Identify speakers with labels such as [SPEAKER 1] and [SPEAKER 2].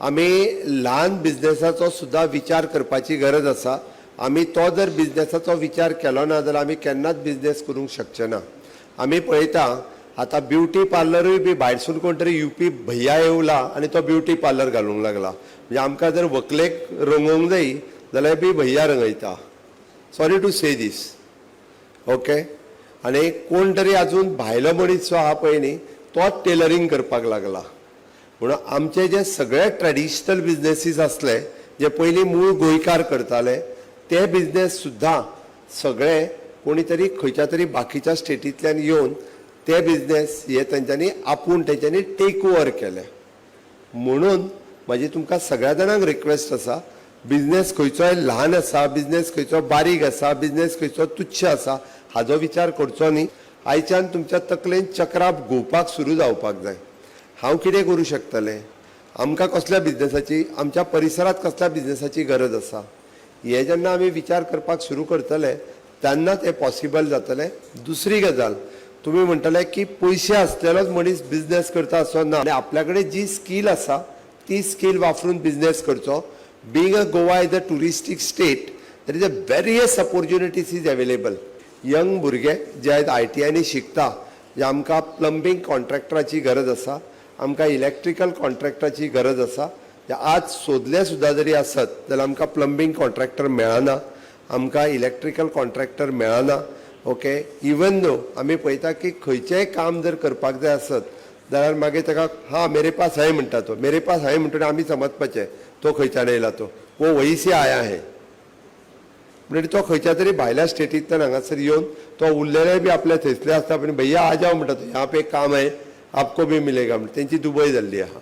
[SPEAKER 1] आमी ल्हान बिझनेसाचो सुद्धा विचार करपाची गरज आसा। आमी तो जर बिझनेसाचो विचार केलो ना जाल्यार आमी केन्नाच बिझनेस करूंक शकचे ना। आमी पळयता आता ब्युटी पार्लरूय बी भायरसून कोण तरी यूपी भैया येवला आनी तो ब्युटी पार्लर घालूंक लागला। म्हणजे आमकां जर व्हंकलेक रंगोवंक जाय जाल्यार बी भैया रंगयता। Sorry to say this, okay. आनी कोण तरी आजून भायलो मनीस जो आहा पळय न्ही तोच टेलरिंग करपाक लागला। म्हणून आमचे जे सगळे ट्रेडिशनल बिझनेसीस आसले जे पयलीं मूळ गोंयकार करताले ते बिझनेस सुद्धा सगळे कोणी तरी खंयच्या तरी बाकीच्या स्टेटींतल्यान येवन ते बिझनेस हे तांच्यांनी आपूण तांच्यांनी टेक ओवर केले। म्हणून म्हाजी तुमकां सगळ्या जाणांक रिक्वेस्ट आसा, बिझनेस खंयचोय ल्हान आसा, बिझनेस खंयचो बारीक आसा, बिझनेस खंयचो तुच्छ आसा हाजो विचार करचो न्ही। आयच्यान तुमच्या तकलेन चक्रां घुंवपाक सुरू जावपाक जाय। हांव कितें करूं शकतलें, आमकां कसल्या बिझनेसाची, आमच्या परिसरांत कसल्या बिझनेसाची गरज आसा, हे जेन्ना आमी विचार करपाक सुरू करतले तेन्ना तें पॉसिबल जातलें। दुसरी गजाल, तुम्ही म्हणटले की पयशे आसलेलोच मनीस बिझनेस करता असो ना, आनी आपल्या कडेन जी स्कील आसा ती स्कील वापरून बिझनेस करचो। Being a Goa is a touristic state, there is a various opportunities is available. Young भुरगे जे आयज ITIंनी शिकता, जे आमकां प्लंबींग कॉन्ट्रॅक्टराची गरज आसा, आमकां इलेक्ट्रिकल कॉन्ट्रॅक्टराची गरज आसा। आज सोदले सुद्धा जरी आसत जाल्यार आमकां प्लंबींग कॉन्ट्रॅक्टर मेळना, आमकां इलेक्ट्रिकल कॉन्ट्रॅक्टर मेळना, ओके। इवन दो आमी पळयता की खंयचेंय काम जर करपाक जाय आसत जाल्यार मागीर ताका हाँ मेरे पास है म्हणटा तो, मेरे पास है म्हणटकीर आमी समजपाचें तो खंयच्यान येयला तो, वो वहीं से आया है। म्हणजे तो खंयच्या तरी भायल्या स्टेटींतल्यान हांगासर येवन तो उरलेले बी आपले थंयसले आसता, पण भैया आ जाओ म्हणटा तो, यहाँ पे काम है आपको भी मिलेगा, म्हणजे तेंची दुबय जाल्ली आहा।